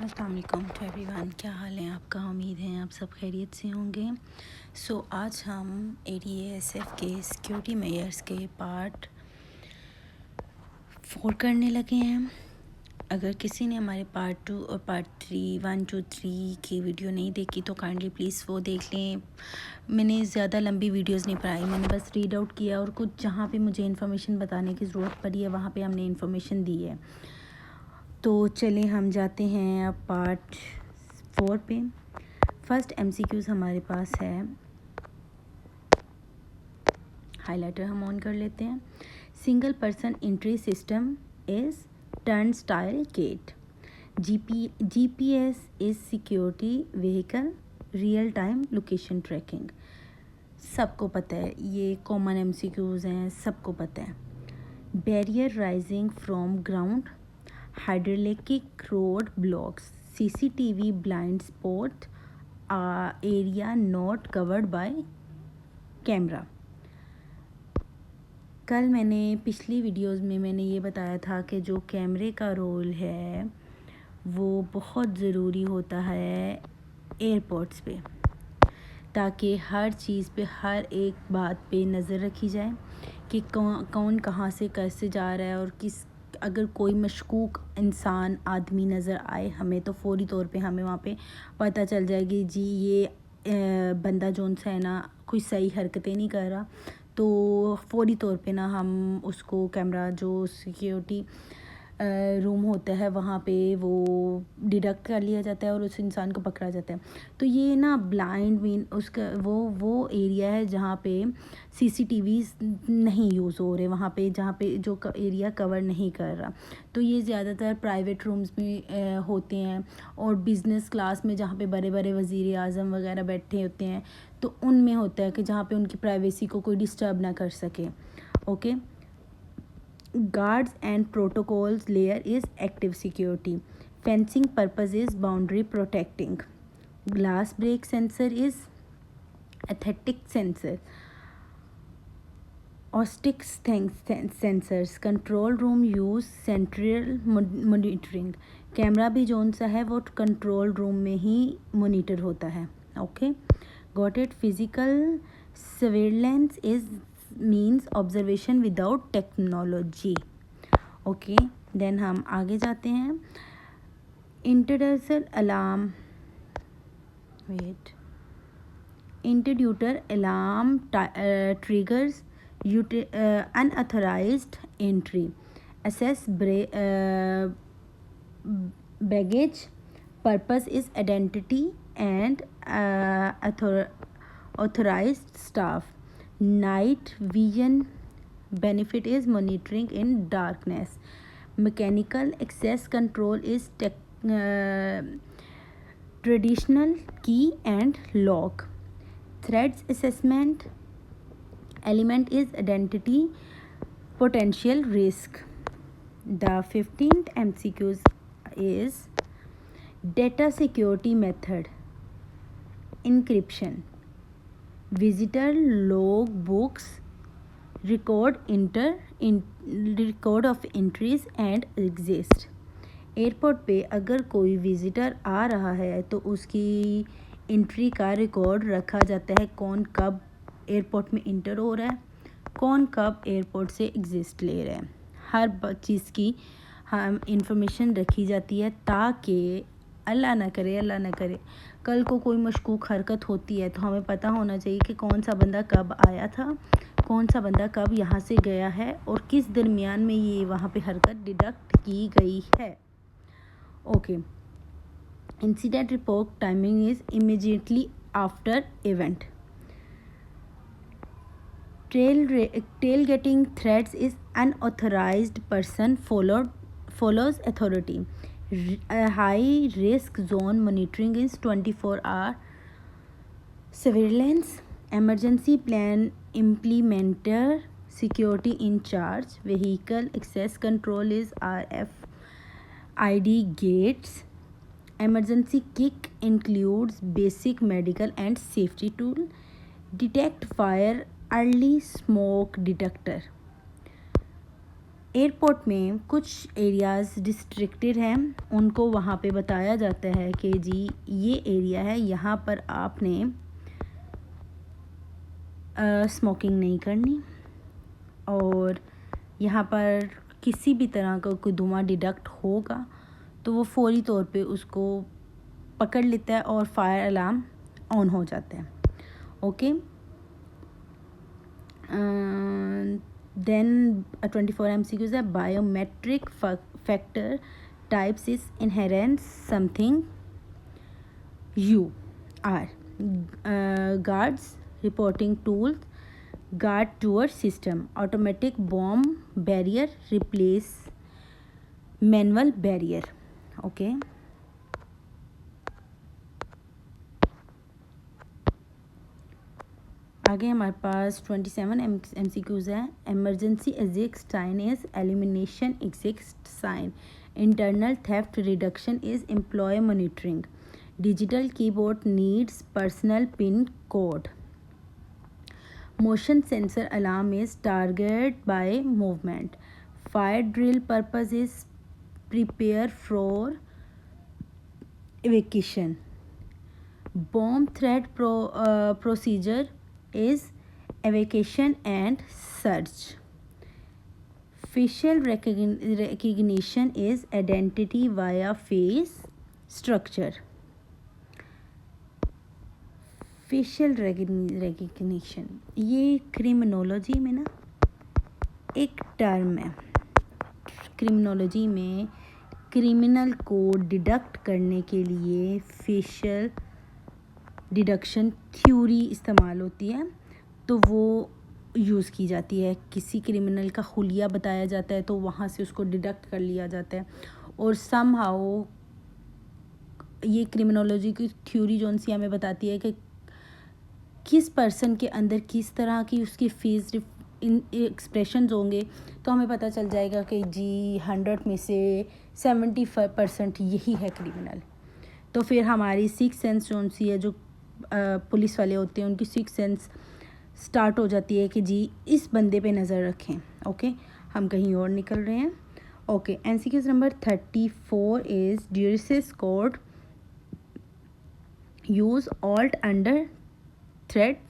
अस्सलाम वालेकुम to everyone. क्या हाल है आपका? उम्मीद है आप सब खैरियत से होंगे। आज हम ADASF के सिक्योरिटी मेजर्स के पार्ट 4 करने लगे हैं। अगर किसी ने हमारे पार्ट 2 और पार्ट 3 1 2 3 की वीडियो नहीं देखी तो काइंडली प्लीज़ वो देख लें। मैंने ज़्यादा लंबी वीडियोस नहीं पढ़ाई, मैंने बस रीड आउट किया और कुछ जहाँ पे मुझे इन्फॉर्मेशन बताने की ज़रूरत पड़ी है वहाँ पे हमने इन्फॉर्मेशन दी है। तो चलें हम जाते हैं अब पार्ट 4 पे। फर्स्ट MCQs हमारे पास है, हाइलाइटर हम ऑन कर लेते हैं। Single person entry system is turnstile gate. GPS is security vehicle real time location tracking. सबको पता है, ये कॉमन MCQs हैं, सबको पता है। Barrier rising from ground, hydraulic road blocks, CCTV blind spot area not covered by camera. कल मैंने पिछली वीडियोस में मैंने ये बताया था कि जो कैमरे का रोल है वो बहुत ज़रूरी होता है एयरपोर्ट्स पे, ताकि हर चीज़ पे, हर एक बात पे नज़र रखी जाए कि कौन कहाँ से कैसे जा रहा है, और अगर कोई मशकूक इंसान आदमी नज़र आए हमें तो फ़ौरी तौर पे हमें वहाँ पे पता चल जाएगी जी ये बंदा जोन सा है ना कोई सही हरकतें नहीं कर रहा, तो फ़ौरी तौर पे ना हम उसको कैमरा जो सिक्योरिटी रूम होता है वहाँ पे वो डिडक्ट कर लिया जाता है और उस इंसान को पकड़ा जाता है। तो ये ना ब्लाइंड मीन उसका वो एरिया है जहाँ पे CCTVs नहीं यूज़ हो रहे, वहाँ पे जहाँ पे जो एरिया कवर नहीं कर रहा। तो ये ज़्यादातर प्राइवेट रूम्स में होते हैं और बिज़नेस क्लास में जहाँ पे बड़े बड़े वज़ीर आज़म वगैरह बैठे होते हैं तो उनमें होता है कि जहाँ पे उनकी प्राइवेसी को कोई डिस्टर्ब ना कर सके। Okay, guards and protocols layer is active security. Fencing purpose is boundary protecting. Glass break sensor is aesthetic sensor. Acoustics sensors. Control room use central monitoring. Camera भी जोन सा है वो कंट्रोल रूम में ही monitor होता है। Okay, got it. Physical surveillance is means observation without technology. Okay, then हम आगे जाते हैं। Intruder alarm, wait, intruder alarm triggers unauthorized entry. Assess baggage. Purpose is identity and authorized staff. Night vision benefit is monitoring in darkness. Mechanical access control is traditional key and lock. Threats assessment element is identity potential risk. The 15th MCQs is data security method, encryption, visitor log books, record of entries and exist. Airport पे अगर कोई visitor आ रहा है तो उसकी entry का record रखा जाता है, कौन कब एयरपोर्ट में इंटर हो रहा है, कौन कब एयरपोर्ट से एग्जिस्ट ले रहा है, हर चीज़ की हम इंफॉर्मेशन रखी जाती है ताकि अल्लाह ना करे कल को कोई मशकूक हरकत होती है तो हमें पता होना चाहिए कि कौन सा बंदा कब आया था, कौन सा बंदा कब यहाँ से गया है और किस दरमियान में ये वहाँ पे हरकत डिडक्ट की गई है। Okay, incident report timing is immediately after event. Tailgating threats is unauthorized person follows authority. High risk zone monitoring is 24-hour surveillance. Emergency plan implementer, security in charge. Vehicle access control is RFID gates. Emergency kit includes basic medical and safety tool. Detect fire early smoke detector. Airport में कुछ areas डिस्ट्रिक्टेड हैं, उनको वहाँ पे बताया जाता है कि जी ये एरिया है, यहाँ पर आपने स्मोकिंग नहीं करनी और यहाँ पर किसी भी तरह का कोई धुआं डिडक्ट होगा तो वो फौरी तौर पे उसको पकड़ लेता है और फायर अलार्म ऑन हो जाता है. ओके. Then a 24 MCQs है. Biometric factor types is inherent something you are guards reporting tools guard tour system automatic bomb barrier replace manual barrier. Okay. आगे हमारे पास 27 MCQs है. Emergency exit sign is elimination exit sign. Internal theft reduction is employ monitoring. Digital keyboard needs personal pin code. Motion sensor alarm is target by movement. Fire drill purpose is prepare for evacuation. Bomb threat procedure is evacuation and search. Facial recognition is identity via face structure. Facial recognition ये criminology में ना एक term है. Criminology में criminal को deduct करने के लिए फेशियल डिडक्शन थ्योरी इस्तेमाल होती है, तो वो यूज़ की जाती है. किसी क्रिमिनल का हुलिया बताया जाता है तो वहाँ से उसको डिडक्ट कर लिया जाता है और समहाउ ये क्रिमिनोलॉजी की थ्योरी जो सी हमें बताती है कि किस पर्सन के अंदर किस तरह की उसकी फेस एक्सप्रेशंस होंगे, तो हमें पता चल जाएगा कि जी 100 में से 70% यही है क्रिमिनल. तो फिर हमारी सिक्स सेंस जो सी है, जो पुलिस वाले होते हैं उनकी सिक्स सेंस स्टार्ट हो जाती है कि जी इस बंदे पे नज़र रखें. ओके. हम कहीं और निकल रहे हैं. Okay. MCQ number 34 is diuresis code use alt under threat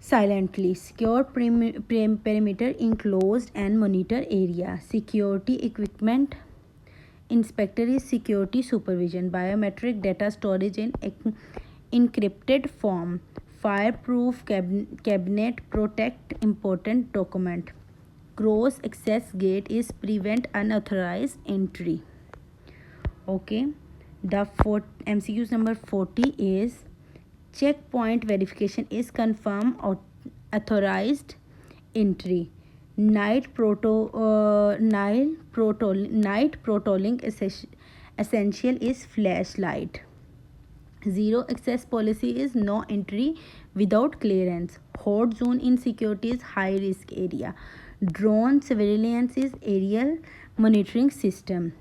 silently. Secure perimeter enclosed and monitor area. Security equipment inspector is security supervision. Biometric data storage in encrypted form. Fireproof cabinet protect important document. Cross access gate is prevent unauthorized entry. Okay. The MCQ number 40 is checkpoint verification is confirm or authorized entry. Night patrolling essential is flashlight. Zero access policy is no entry without clearance. Hot zone in security is high risk area. Drone surveillance is aerial monitoring system.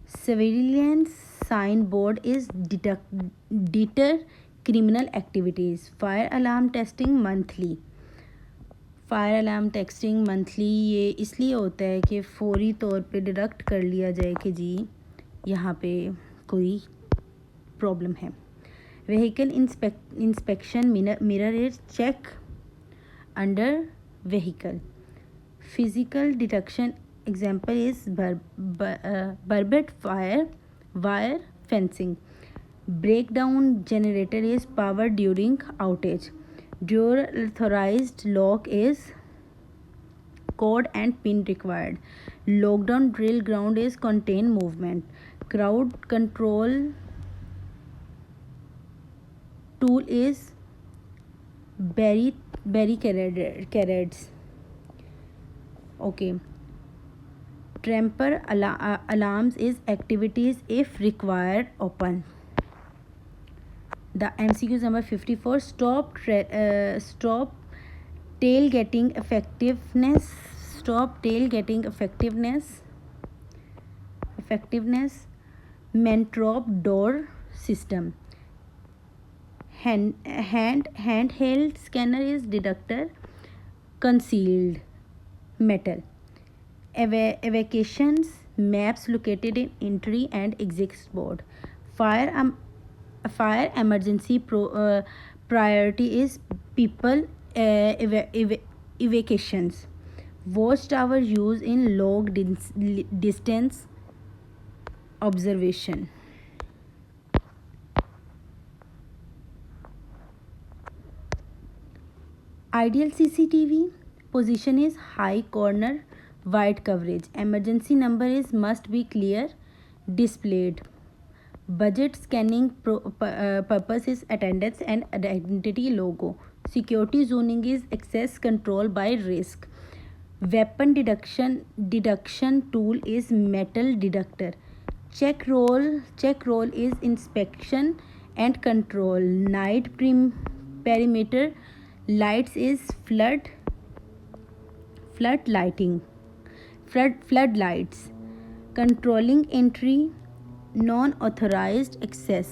Surveillance signboard is deter criminal activities. Fire alarm testing monthly. Fire alarm texting monthly ये इसलिए होता है कि फौरी तौर पे deduct कर लिया जाए कि जी यहाँ पे कोई प्रॉब्लम है. Vehicle inspection mirror is check under vehicle. Physical detection example is barbed fire wire fencing. Breakdown generator is powered during outage. Dual authorized lock is code and pin required. Lockdown drill ground is contain movement. Crowd control tool is barricades. Okay. Tramper alarms is activities if required open. The MCQ number 54. Stop tailgating effectiveness. Stop tailgating effectiveness. Mantrop door system. Handheld scanner is detector concealed metal. evacuations maps located in entry and exit board. Fire emergency priority is people evacuations. Watchtower use in long distance observation. Ideal CCTV position is high corner, wide coverage. Emergency number is must be clear displayed. Budget scanning purpose is attendance and identity logo. Security zoning is access control by risk. Weapon deduction tool is metal detector. Check roll is inspection and control. Night perimeter lights is floodlights. Controlling entry, non-authorized access.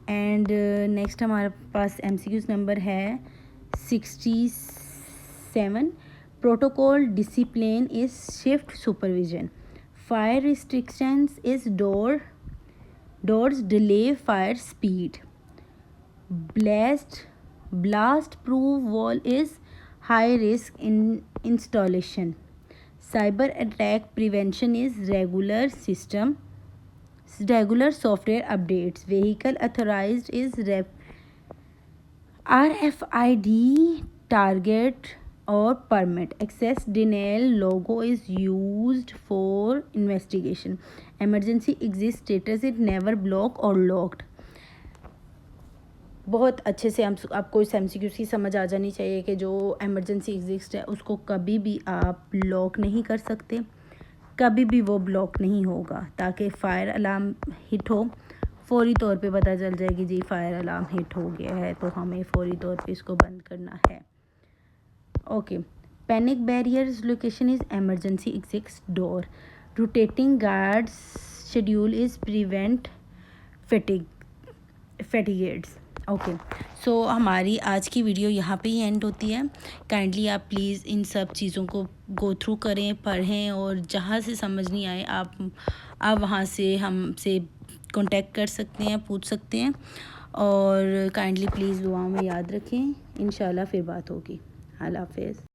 And next हमारे पास MCQs number है 67. Protocol discipline is shift supervision. Fire restrictions is doors delay fire speed. Blast proof wall is high risk installation. Cyber attack prevention is regular software updates. Vehicle authorized is RFID target or permit. Access denial logo is used for investigation. Emergency exit status is never blocked or locked. बहुत अच्छे से आपको इस MCQ की समझ आ जानी चाहिए कि जो एमरजेंसी एग्जिस्ट है उसको कभी भी आप लॉक नहीं कर सकते, कभी भी वो ब्लॉक नहीं होगा, ताकि फायर अलार्म हिट हो फौरी तौर पे पता चल जाएगी जी फायर अलार्म हिट हो गया है, तो हमें फौरी तौर पे इसको बंद करना है. Okay. Panic barriers location is emergency exit door. Rotating guards schedule is prevent fatigues. Okay. So हमारी आज की वीडियो यहाँ पे ही एंड होती है. काइंडली आप प्लीज़ इन सब चीज़ों को गो थ्रू करें, पढ़ें, और जहाँ से समझ नहीं आए आप वहाँ से हमसे कांटेक्ट कर सकते हैं, पूछ सकते हैं. और काइंडली प्लीज़ दुआ में याद रखें. इंशाल्लाह फिर बात होगी. अल्लाह हाफ़िज़.